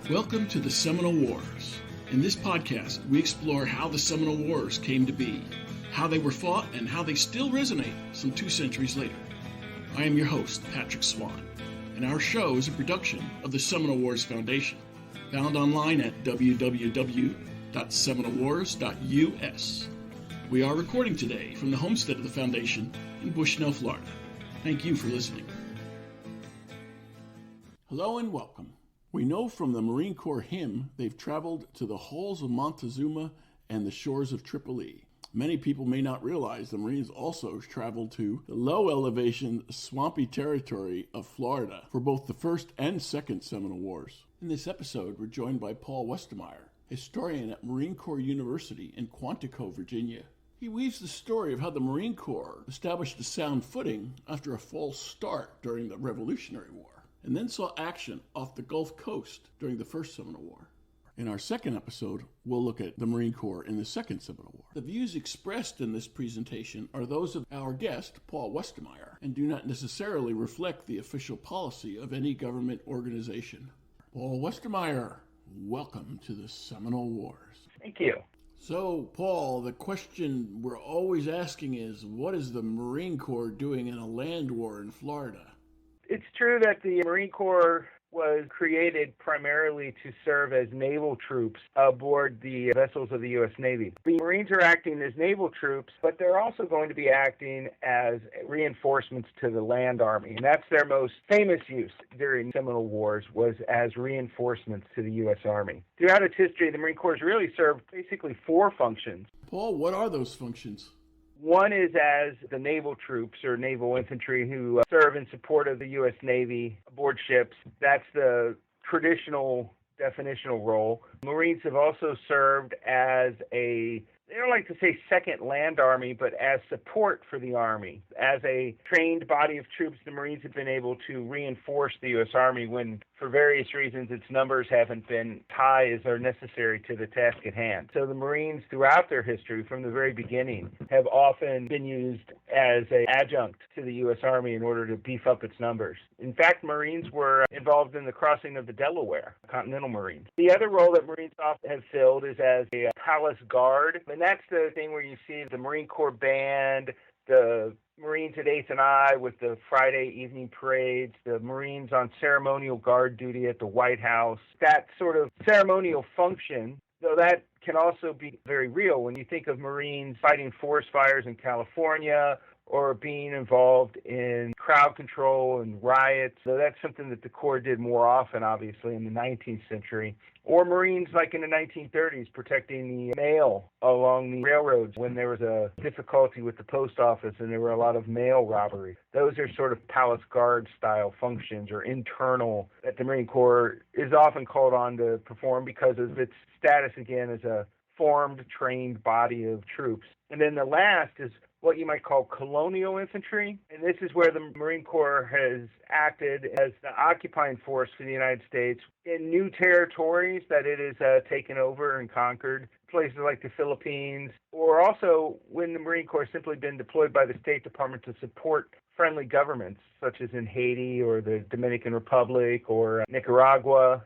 Welcome to the Seminole Wars. In this podcast, we explore how the Seminole Wars came to be, how they were fought, and how they still resonate some 2 centuries later. I am your host, Patrick Swan, and our show is a production of the Seminole Wars Foundation, found online at www.seminolewars.us. We are recording today from the homestead of the Foundation in Bushnell, Florida. Thank you for listening. Hello and welcome. We know from the Marine Corps hymn they've traveled to the halls of Montezuma and the shores of Tripoli. Many people may not realize the Marines also traveled to the low-elevation, swampy territory of Florida for both the First and Second Seminole Wars. In this episode, we're joined by Paul Westermeyer, historian at Marine Corps University in Quantico, Virginia. He weaves the story of how the Marine Corps established a sound footing after a false start during the Revolutionary War, and then saw action off the Gulf Coast during the First Seminole War. In our second episode, we'll look at the Marine Corps in the Second Seminole War. The views expressed in this presentation are those of our guest, Paul Westermeyer, and do not necessarily reflect the official policy of any government organization. Paul Westermeyer, welcome to the Seminole Wars. Thank you. So, Paul, the question we're always asking is, what is the Marine Corps doing in a land war in Florida? It's true that the Marine Corps was created primarily to serve as naval troops aboard the vessels of the U.S. Navy. The Marines are acting as naval troops, but they're also going to be acting as reinforcements to the land army. And that's their most famous use during Seminole Wars, was as reinforcements to the U.S. Army. Throughout its history, the Marine Corps has really served basically 4 functions. Paul, what are those functions? One is as the naval troops or naval infantry who serve in support of the U.S. Navy aboard ships. That's the traditional definitional role. Marines have also served as they don't like to say second land army, but as support for the Army. As a trained body of troops, the Marines have been able to reinforce the U.S. Army when, for various reasons, its numbers haven't been high as are necessary to the task at hand. So the Marines, throughout their history, from the very beginning, have often been used as an adjunct to the U.S. Army in order to beef up its numbers. In fact, Marines were involved in the crossing of the Delaware, Continental Marines. The other role that Marines often have filled is as a palace guard, and that's the thing where you see the Marine Corps band, the Marines at 8th and I with the Friday evening parades, the Marines on ceremonial guard duty at the White House. That sort of ceremonial function, though that can also be very real when you think of Marines fighting forest fires in California or being involved in crowd control and riots. So that's something that the Corps did more often, obviously, in the 19th century. Or Marines, like in the 1930s, protecting the mail along the railroads when there was a difficulty with the post office and there were a lot of mail robbery. Those are sort of palace guard style functions or internal that the Marine Corps is often called on to perform because of its status, again, as a formed, trained body of troops. And then the last is what you might call colonial infantry. And this is where the Marine Corps has acted as the occupying force for the United States in new territories that it has taken over and conquered, places like the Philippines, or also when the Marine Corps has simply been deployed by the State Department to support friendly governments, such as in Haiti or the Dominican Republic or Nicaragua.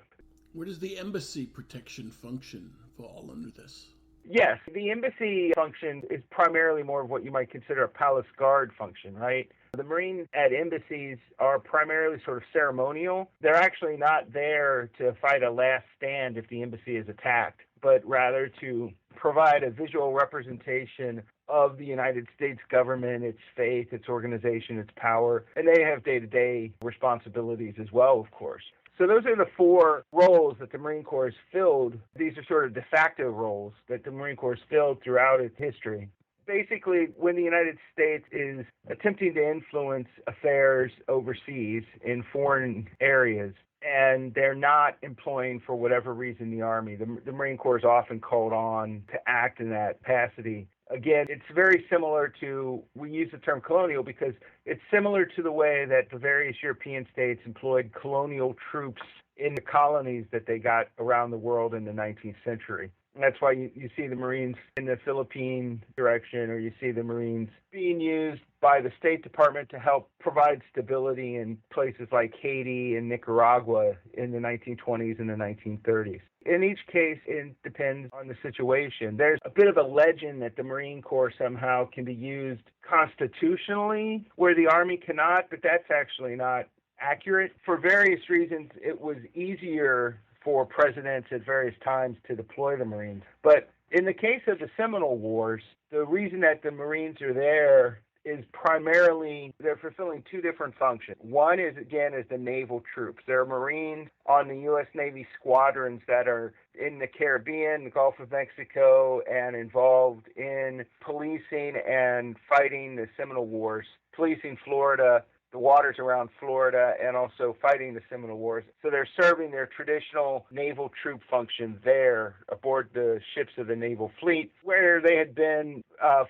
Where does the embassy protection function fall under this? Yes, the embassy function is primarily more of what you might consider a palace guard function, right? The Marines at embassies are primarily sort of ceremonial. They're actually not there to fight a last stand if the embassy is attacked, but rather to provide a visual representation of the United States government, its faith, its organization, its power, and they have day-to-day responsibilities as well, of course. So those are the 4 roles that the Marine Corps has filled. These are sort of de facto roles that the Marine Corps has filled throughout its history. Basically, when the United States is attempting to influence affairs overseas in foreign areas, and they're not employing, for whatever reason, the Army, the Marine Corps is often called on to act in that capacity. Again, it's very similar to, we use the term colonial because it's similar to the way that the various European states employed colonial troops in the colonies that they got around the world in the 19th century. And that's why you see the Marines in the Philippine direction, or you see the Marines being used by the State Department to help provide stability in places like Haiti and Nicaragua in the 1920s and the 1930s. In each case, it depends on the situation. There's a bit of a legend that the Marine Corps somehow can be used constitutionally where the Army cannot, but that's actually not accurate. For various reasons, it was easier for presidents at various times to deploy the Marines. But in the case of the Seminole Wars, the reason that the Marines are there is primarily they're fulfilling two different functions. One is, again, is the naval troops. There are Marines on the U.S. Navy squadrons that are in the Caribbean, the Gulf of Mexico, and involved in policing and fighting the Seminole Wars, policing Florida, the waters around Florida, and also fighting the Seminole Wars. So they're serving their traditional naval troop function there aboard the ships of the naval fleet, where they had been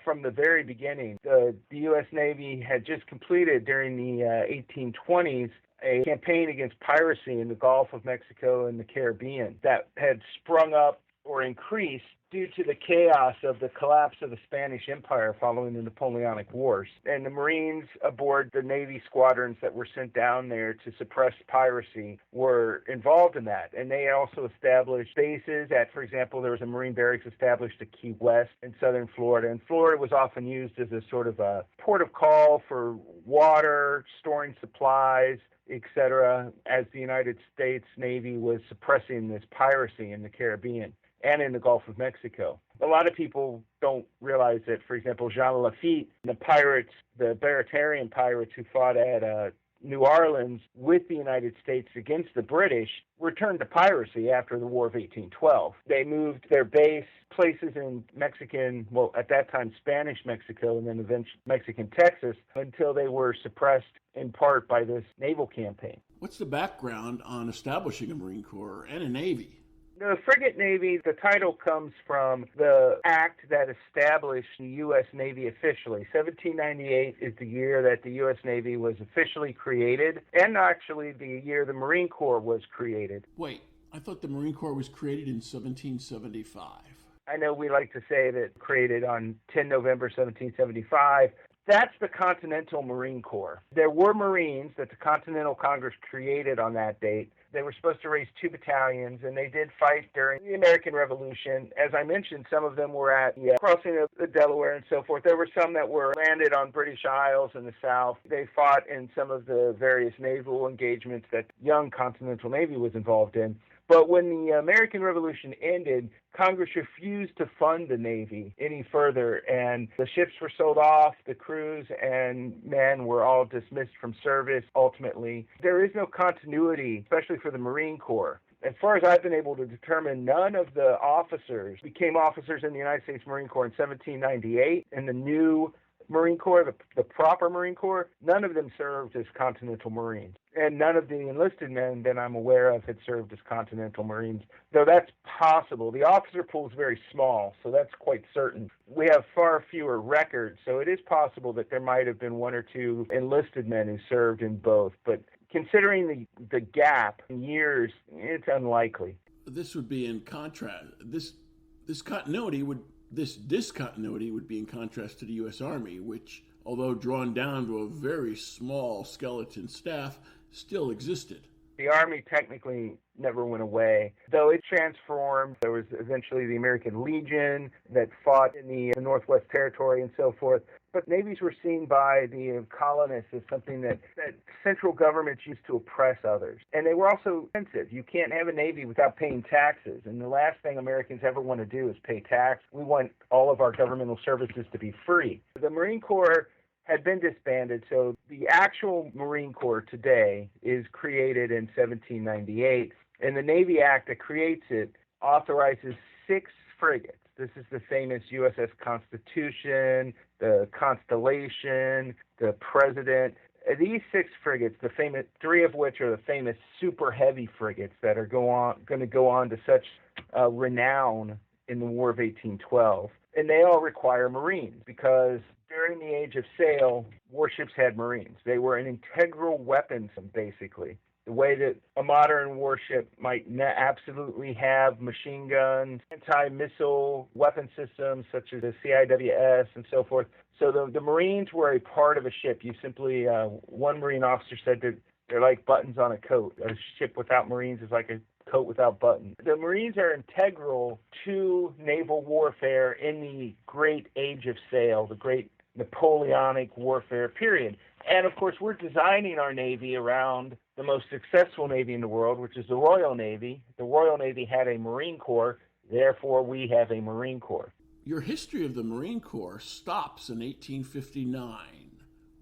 from the very beginning. The U.S. Navy had just completed during the 1820s a campaign against piracy in the Gulf of Mexico and the Caribbean that had sprung up or increased due to the chaos of the collapse of the Spanish Empire following the Napoleonic Wars. And the Marines aboard the Navy squadrons that were sent down there to suppress piracy were involved in that. And they also established bases at, for example, there was a Marine barracks established at Key West in southern Florida. And Florida was often used as a sort of a port of call for water, storing supplies, etc., as the United States Navy was suppressing this piracy in the Caribbean and in the Gulf of Mexico. A lot of people don't realize that, for example, Jean Lafitte, the pirates, the Baratarian pirates who fought at New Orleans with the United States against the British, returned to piracy after the War of 1812. They moved their base places in Mexican, well, at that time, Spanish Mexico, and then eventually Mexican Texas, until they were suppressed in part by this naval campaign. What's the background on establishing a Marine Corps and a Navy? The Frigate Navy, the title comes from the act that established the U.S. Navy officially. 1798 is the year that the U.S. Navy was officially created, and actually the year the Marine Corps was created. Wait, I thought the Marine Corps was created in 1775. I know we like to say that created on 10 November 1775. That's the Continental Marine Corps. There were Marines that the Continental Congress created on that date. They were supposed to raise 2 battalions, and they did fight during the American Revolution. As I mentioned, some of them were at the crossing of the Delaware and so forth. There were some that were landed on British Isles in the South. They fought in some of the various naval engagements that young Continental Navy was involved in. But when the American Revolution ended, Congress refused to fund the Navy any further, and the ships were sold off, the crews and men were all dismissed from service ultimately. There is no continuity, especially for the Marine Corps. As far as I've been able to determine, none of the officers became officers in the United States Marine Corps in 1798, and the new Marine Corps, the proper Marine Corps, none of them served as Continental Marines. And none of the enlisted men that I'm aware of had served as Continental Marines, though that's possible. The officer pool is very small, so that's quite certain. We have far fewer records, so it is possible that there might have been 1 or 2 enlisted men who served in both. But considering the gap in years, it's unlikely. This would be in contrast. This discontinuity would be in contrast to the U.S. Army, which, although drawn down to a very small skeleton staff, still existed. The Army technically never went away, though it transformed. There was eventually the American Legion that fought in the Northwest Territory and so forth. But navies were seen by the colonists as something that central governments used to oppress others. And they were also expensive. You can't have a navy without paying taxes. And the last thing Americans ever want to do is pay tax. We want all of our governmental services to be free. The Marine Corps had been disbanded, so the actual Marine Corps today is created in 1798, and the Navy Act that creates it authorizes 6 frigates. This is the famous USS Constitution, the Constellation, the President. These 6 frigates, the famous 3 of which are the famous super heavy frigates that are going to go on to such renown in the War of 1812, and they all require Marines because during the Age of Sail, warships had Marines. They were an integral weapon, basically. the way that a modern warship might absolutely have machine guns, anti-missile weapon systems such as the CIWS and so forth. So the Marines were a part of a ship. You simply, one Marine officer said that they're like buttons on a coat. A ship without Marines is like a coat without buttons. The Marines are integral to naval warfare in the great age of sail, the great Napoleonic warfare period. And of course, we're designing our Navy around the most successful Navy in the world, which is the Royal Navy. The Royal Navy had a Marine Corps, therefore we have a Marine Corps. Your history of the Marine Corps stops in 1859.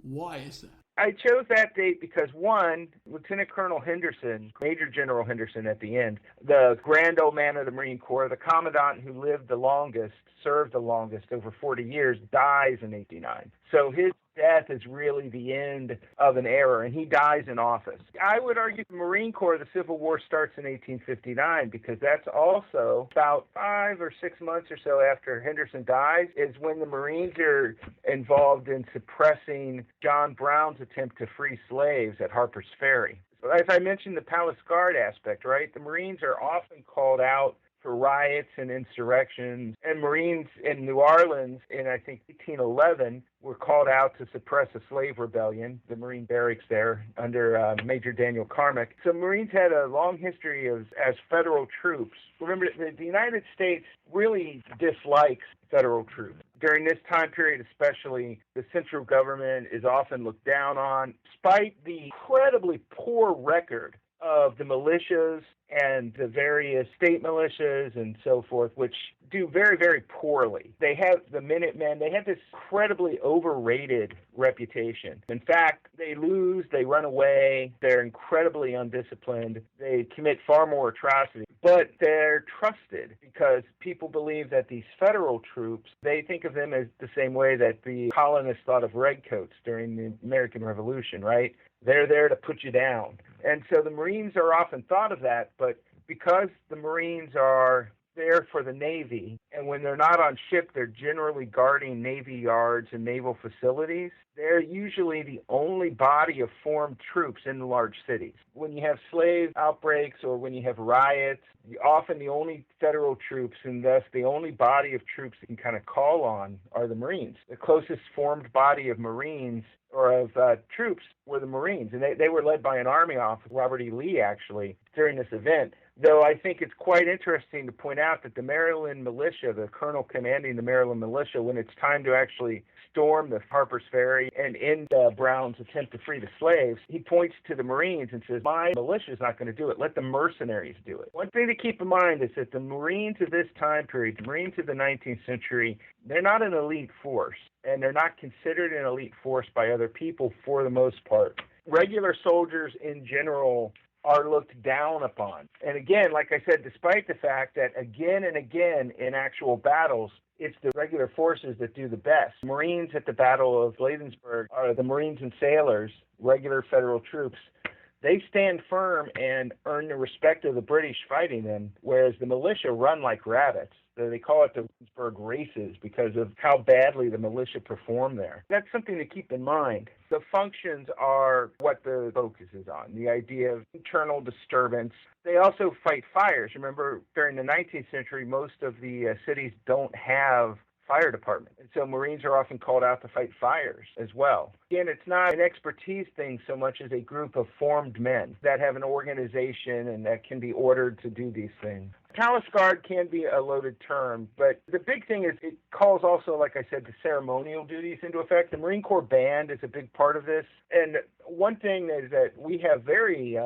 Why is that? I chose that date because, one, Lieutenant Colonel Henderson, Major General Henderson at the end, the grand old man of the Marine Corps, the commandant who lived the longest, served the longest, over 40 years, dies in 1889. So his death is really the end of an era, and he dies in office. I would argue the Marine Corps, the Civil War starts in 1859 because that's also about 5 or 6 months or so after Henderson dies is when the Marines are involved in suppressing John Brown's attempt to free slaves at Harper's Ferry. So as I mentioned, the Palace Guard aspect, right? The Marines are often called out for riots and insurrections, and Marines in New Orleans in, I think, 1811 were called out to suppress a slave rebellion, the Marine barracks there under Major Daniel Carmack. So Marines had a long history as federal troops. Remember, the United States really dislikes federal troops. During this time period especially, the central government is often looked down on, despite the incredibly poor record of the militias and the various state militias and so forth, which do very, very poorly. They have the Minutemen, they have this incredibly overrated reputation. In fact, they lose, they run away, they're incredibly undisciplined, they commit far more atrocities, but they're trusted because people believe that these federal troops, they think of them as the same way that the colonists thought of redcoats during the American Revolution, right? They're there to put you down. And so the Marines are often thought of that, but because the Marines are there for the Navy, and when they're not on ship, they're generally guarding Navy yards and naval facilities, they're usually the only body of formed troops in the large cities. When you have slave outbreaks or when you have riots, often the only federal troops and thus the only body of troops you can kind of call on are the Marines. The closest formed body of Marines or of troops were the Marines, and they were led by an Army officer, Robert E. Lee, actually, during this event. Though I think it's quite interesting to point out that the Maryland militia, the colonel commanding the Maryland militia, when it's time to actually storm the Harper's Ferry and end Brown's attempt to free the slaves, he points to the Marines and says, my militia is not going to do it. Let the mercenaries do it. One thing to keep in mind is that the Marines of this time period, the Marines of the 19th century, they're not an elite force, and they're not considered an elite force by other people for the most part. Regular soldiers in general are looked down upon. And again, like I said, despite the fact that again and again in actual battles, it's the regular forces that do the best. Marines at the Battle of Bladensburg are the Marines and sailors, regular federal troops. They stand firm and earn the respect of the British fighting them, whereas the militia run like rabbits. They call it the Bladensburg races because of how badly the militia perform there. That's something to keep in mind. The functions are what the focus is on, the idea of internal disturbance. They also fight fires. Remember, during the 19th century, most of the cities don't have fire department. And so Marines are often called out to fight fires as well. Again, it's not an expertise thing so much as a group of formed men that have an organization and that can be ordered to do these things. Palace Guard can be a loaded term, but the big thing is it calls also, like I said, the ceremonial duties into effect. The Marine Corps Band is a big part of this. And one thing is that we have very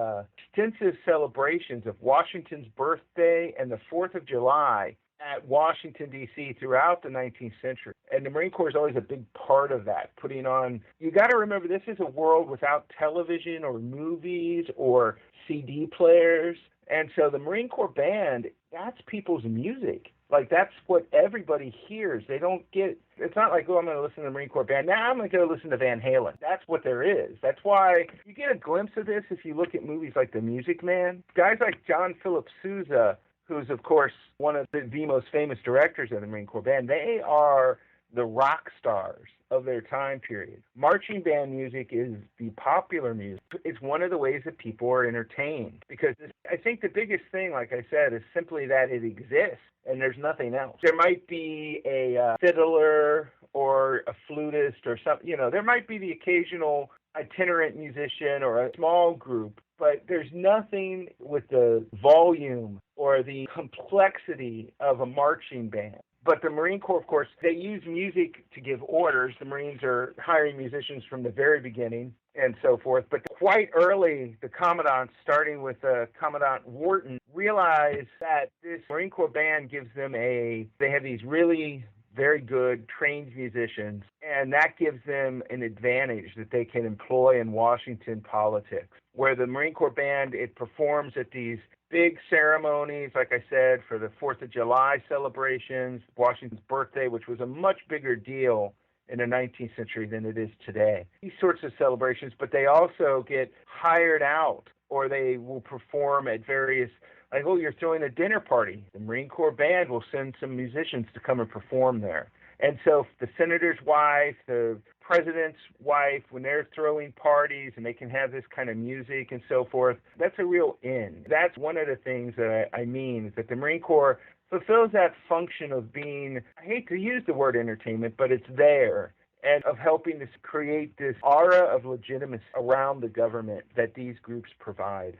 extensive celebrations of Washington's birthday and the 4th of July at Washington, D.C. throughout the 19th century. And the Marine Corps is always a big part of that, putting on, you got to remember, this is a world without television or movies or CD players. And so the Marine Corps Band, that's people's music. Like, that's what everybody hears. They don't get, it's not like, oh, I'm going to listen to the Marine Corps Band. Now I'm going to go listen to Van Halen. That's what there is. That's why you get a glimpse of this if you look at movies like The Music Man. Guys like John Philip Sousa, who's, of course, one of the most famous directors of the Marine Corps Band, they are the rock stars of their time period. Marching band music is the popular music. It's one of the ways that people are entertained, because I think the biggest thing, like I said, is simply that it exists and there's nothing else. There might be a fiddler or a flutist or something, there might be the occasional itinerant musician or a small group, but there's nothing with the volume or the complexity of a marching band. But the Marine Corps, of course, they use music to give orders. The Marines are hiring musicians from the very beginning and so forth. But quite early, the commandants, starting with Commandant Wharton, realize that this Marine Corps band gives them they have these really very good trained musicians, and that gives them an advantage that they can employ in Washington politics, where the Marine Corps band, it performs at these big ceremonies, like I said, for the 4th of July celebrations, Washington's birthday, which was a much bigger deal in the 19th century than it is today. These sorts of celebrations, but they also get hired out, or they will perform at various, like, you're throwing a dinner party. The Marine Corps band will send some musicians to come and perform there. And so the senator's wife, the president's wife, when they're throwing parties and they can have this kind of music and so forth, that's a real in. That's one of the things that I mean, is that the Marine Corps fulfills that function of being, I hate to use the word entertainment, but it's there, and of helping to create this aura of legitimacy around the government that these groups provide.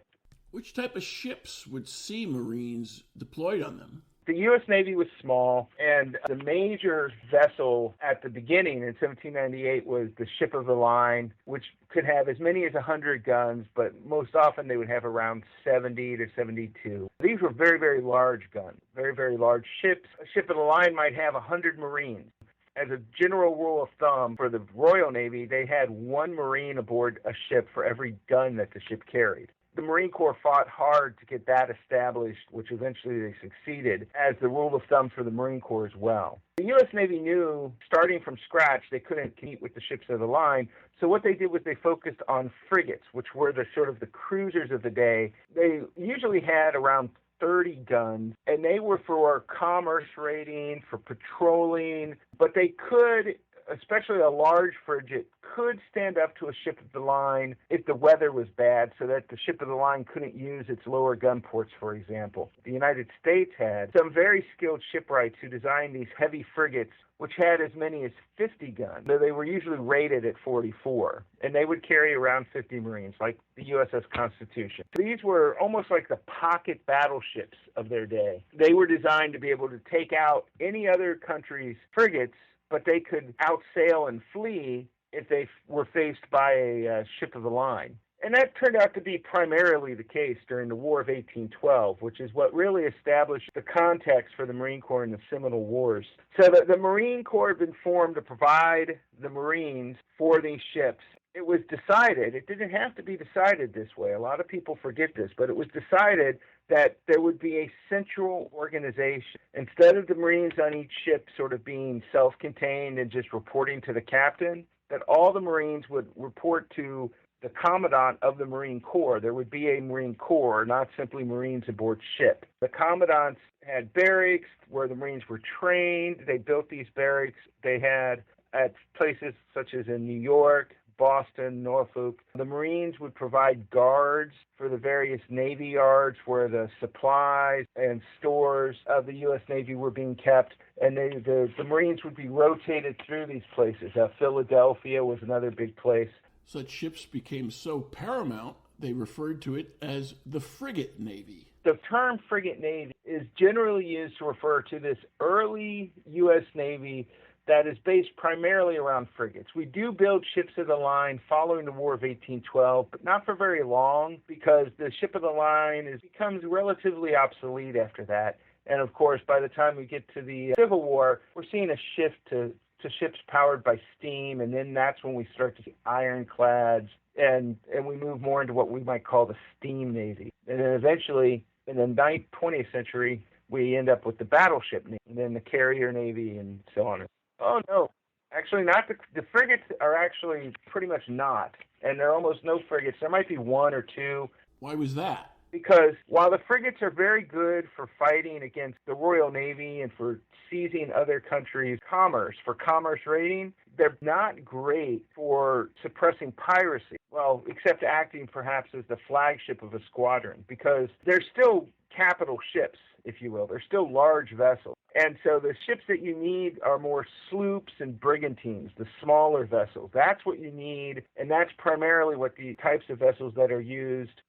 Which type of ships would see Marines deployed on them? The U.S. Navy was small, and the major vessel at the beginning in 1798 was the ship of the line, which could have as many as 100 guns, but most often they would have around 70 to 72. These were very, very large guns, very, very large ships. A ship of the line might have 100 Marines. As a general rule of thumb, for the Royal Navy, they had one Marine aboard a ship for every gun that the ship carried. The Marine Corps fought hard to get that established, which eventually they succeeded, as the rule of thumb for the Marine Corps as well. The U.S. Navy knew, starting from scratch, they couldn't compete with the ships of the line, so what they did was they focused on frigates, which were the sort of the cruisers of the day. They usually had around 30 guns, and they were for commerce raiding, for patrolling, but they could, especially a large frigate, could stand up to a ship of the line if the weather was bad, so that the ship of the line couldn't use its lower gun ports, for example. The United States had some very skilled shipwrights who designed these heavy frigates, which had as many as 50 guns. They were usually rated at 44, and they would carry around 50 Marines, like the USS Constitution. These were almost like the pocket battleships of their day. They were designed to be able to take out any other country's frigates, but they could outsail and flee if they were faced by a ship of the line. And that turned out to be primarily the case during the War of 1812, which is what really established the context for the Marine Corps in the Seminole Wars. So the Marine Corps had been formed to provide the Marines for these ships. It was decided, it didn't have to be decided this way, a lot of people forget this, but it was decided that there would be a central organization. Instead of the Marines on each ship sort of being self-contained and just reporting to the captain, that all the Marines would report to the commandant of the Marine Corps. There would be a Marine Corps, not simply Marines aboard ship. The commandants had barracks where the Marines were trained. They built these barracks. They had at places such as in New York, Boston, Norfolk. The Marines would provide guards for the various Navy yards where the supplies and stores of the U.S. Navy were being kept, and the Marines would be rotated through these places. Philadelphia was another big place. Such ships became so paramount, they referred to it as the Frigate Navy. The term Frigate Navy is generally used to refer to this early U.S. Navy that is based primarily around frigates. We do build ships of the line following the War of 1812, but not for very long, because the ship of the line becomes relatively obsolete after that. And of course, by the time we get to the Civil War, we're seeing a shift to ships powered by steam, and then that's when we start to see ironclads, and we move more into what we might call the steam navy. And then eventually, in the 20th century, we end up with the battleship navy, and then the carrier navy, and so on. Oh, no. Actually, not the frigates are actually pretty much not, and there are almost no frigates. There might be one or two. Why was that? Because while the frigates are very good for fighting against the Royal Navy and for seizing other countries' commerce, for commerce raiding, they're not great for suppressing piracy. Well, except acting perhaps as the flagship of a squadron, because they're still capital ships, if you will. They're still large vessels. And so the ships that you need are more sloops and brigantines, the smaller vessels. That's what you need, and that's primarily what the types of vessels that are used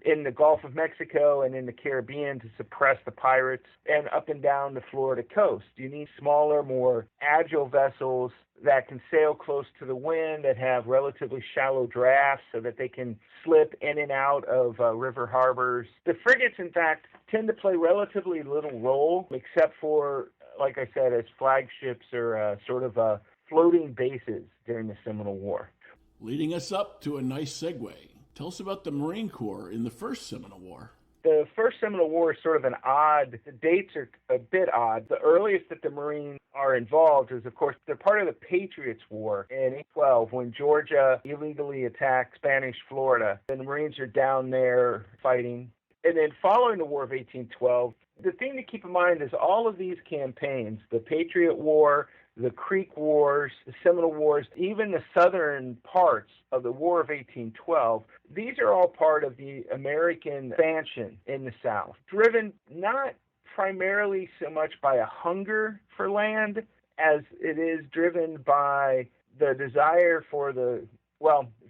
in the Gulf of Mexico and in the Caribbean to suppress the pirates, and up and down the Florida coast. You need smaller, more agile vessels that can sail close to the wind, that have relatively shallow drafts so that they can slip in and out of river harbors. The frigates, in fact, tend to play relatively little role, except for, like I said, as flagships or sort of floating bases during the Seminole War. Leading us up to a nice segue. Tell us about the Marine Corps in the First Seminole War. The First Seminole War is sort of the dates are a bit odd. The earliest that the Marines are involved is, of course, they're part of the Patriots' War in 1812 when Georgia illegally attacked Spanish Florida. And the Marines are down there fighting. And then following the War of 1812, the thing to keep in mind is all of these campaigns, the Patriot War, the Creek Wars, the Seminole Wars, even the southern parts of the War of 1812, these are all part of the American expansion in the South, driven not primarily so much by a hunger for land as it is driven by the desire for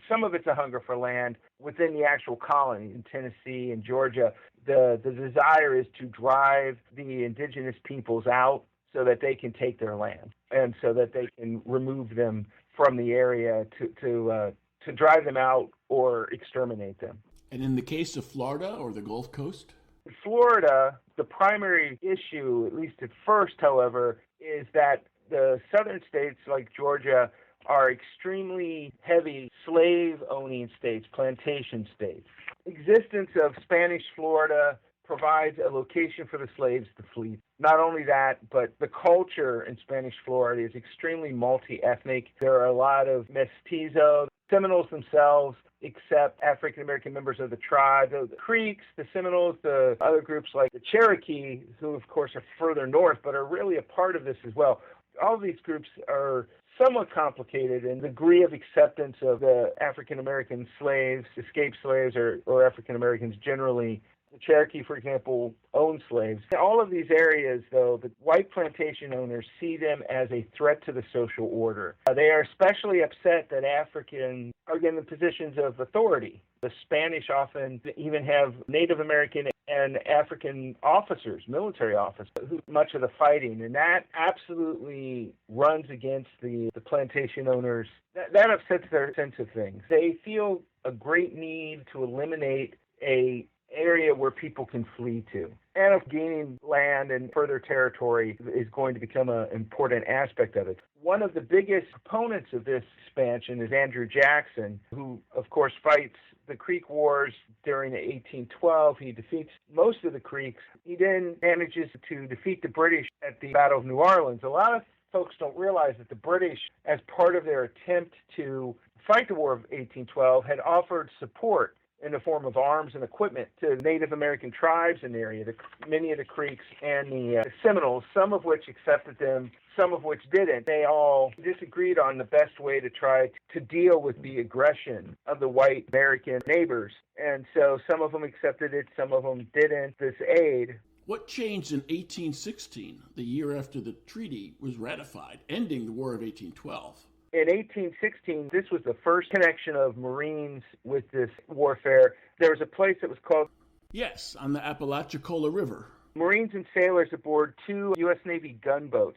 some of it's a hunger for land within the actual colony in Tennessee and Georgia. The desire is to drive the indigenous peoples out so that they can take their land and so that they can remove them from the area to drive them out or exterminate them. And in the case of Florida or the Gulf Coast? In Florida, the primary issue, at least at first, however, is that the southern states like Georgia are extremely heavy slave-owning states, plantation states. Existence of Spanish Florida provides a location for the slaves to flee. Not only that, but the culture in Spanish Florida is extremely multi-ethnic. There are a lot of mestizos. Seminoles themselves accept African-American members of the tribe. The Creeks, the Seminoles, the other groups like the Cherokee, who of course are further north, but are really a part of this as well. All of these groups are somewhat complicated in the degree of acceptance of the African-American slaves, escaped slaves, or African-Americans generally. The Cherokee, for example, owned slaves. In all of these areas, though, the white plantation owners see them as a threat to the social order. They are especially upset that Africans are given positions of authority. The Spanish often even have Native American and African officers, military officers, who do much of the fighting, and that absolutely runs against the plantation owners. That upsets their sense of things. They feel a great need to eliminate a area where people can flee to. And if gaining land and further territory is going to become an important aspect of it. One of the biggest proponents of this expansion is Andrew Jackson, who, of course, fights the Creek Wars during 1812. He defeats most of the Creeks. He then manages to defeat the British at the Battle of New Orleans. A lot of folks don't realize that the British, as part of their attempt to fight the War of 1812, had offered support in the form of arms and equipment to Native American tribes in the area, many of the Creeks and the Seminoles, some of which accepted them, some of which didn't. They all disagreed on the best way to try to deal with the aggression of the white American neighbors. And so some of them accepted it, some of them didn't, this aid. What changed in 1816, the year after the treaty was ratified, ending the War of 1812? In 1816, this was the first connection of Marines with this warfare. There was a place that was called... Yes, on the Apalachicola River. Marines and sailors aboard two U.S. Navy gunboats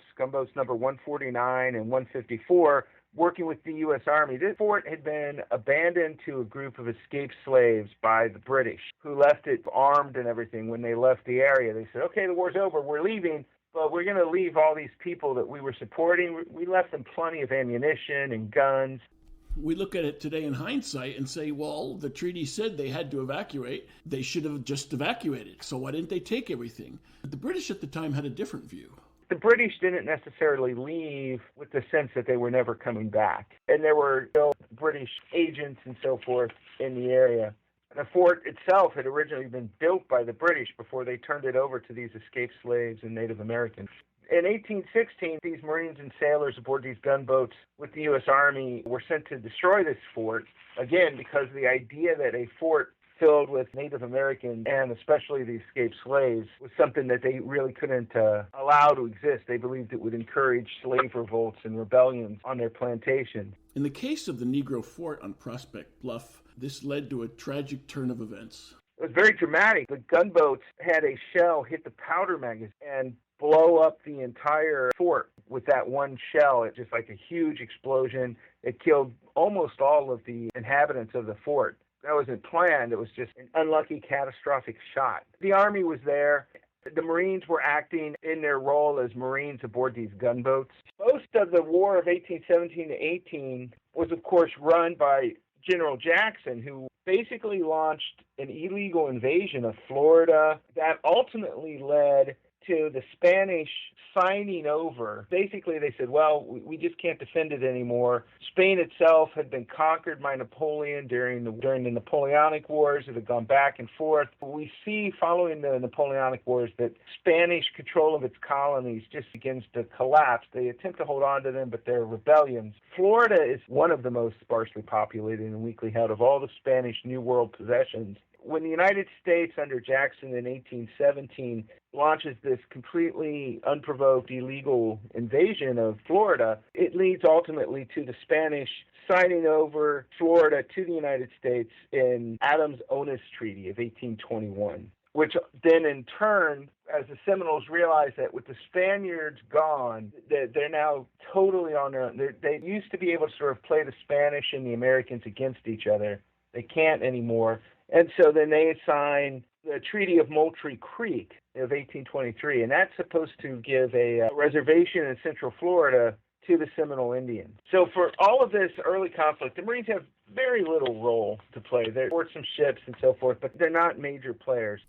number 149 and 154, working with the U.S. Army. This fort had been abandoned to a group of escaped slaves by the British, who left it armed and everything when they left the area. They said, okay, the war's over, we're leaving. But we're going to leave all these people that we were supporting. We left them plenty of ammunition and guns. We look at it today in hindsight and say, well, the treaty said they had to evacuate. They should have just evacuated. So why didn't they take everything? But the British at the time had a different view. The British didn't necessarily leave with the sense that they were never coming back. And there were still British agents and so forth in the area. The fort itself had originally been built by the British before they turned it over to these escaped slaves and Native Americans. In 1816, these Marines and sailors aboard these gunboats with the U.S. Army were sent to destroy this fort, again, because the idea that a fort filled with Native Americans and especially the escaped slaves was something that they really couldn't allow to exist. They believed it would encourage slave revolts and rebellions on their plantation. In the case of the Negro Fort on Prospect Bluff, this led to a tragic turn of events. It was very dramatic. The gunboats had a shell hit the powder magazine and blow up the entire fort with that one shell. It's just like a huge explosion. It killed almost all of the inhabitants of the fort. That wasn't planned. It was just an unlucky, catastrophic shot. The Army was there. The Marines were acting in their role as Marines aboard these gunboats. Most of the War of 1817 to 18 was, of course, run by General Jackson, who basically launched an illegal invasion of Florida that ultimately led to the Spanish signing over. Basically, they said, well, we just can't defend it anymore. Spain itself had been conquered by Napoleon during the Napoleonic Wars. It had gone back and forth. We see following the Napoleonic Wars that Spanish control of its colonies just begins to collapse. They attempt to hold on to them, but they're rebellions. Florida is one of the most sparsely populated and weakly held of all the Spanish New World possessions. When the United States under Jackson in 1817 launches this completely unprovoked illegal invasion of Florida, it leads ultimately to the Spanish signing over Florida to the United States in Adams-Onis Treaty of 1821, which then in turn, as the Seminoles realized that with the Spaniards gone, they're now totally on their own. They used to be able to sort of play the Spanish and the Americans against each other. They can't anymore. And so then they assign the Treaty of Moultrie Creek of 1823, and that's supposed to give a reservation in Central Florida to the Seminole Indians. So for all of this early conflict, the Marines have very little role to play. They port some ships and so forth, but they're not major players.